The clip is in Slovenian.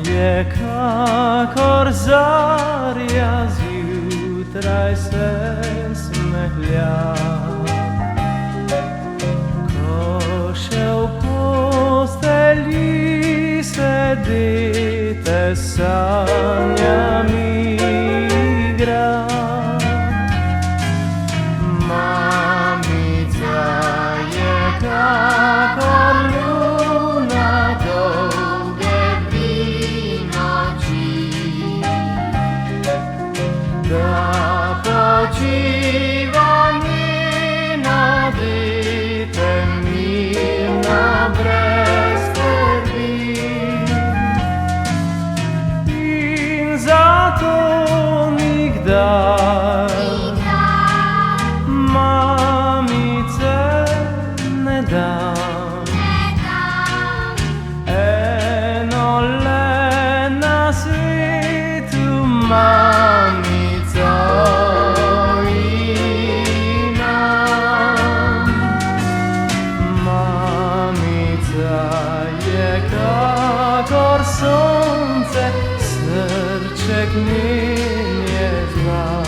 je kakor zarja zjutraj se smehlja. Ko še v postelji sedite sanjami igra. Mamica je kakor luna dolge noči, da počiva njeno dete mirno brez skrbi. In zato nikdar mamice ne dam, eno le na svetu mamico imam. Mamica je kakor sonce, srček njen je znak.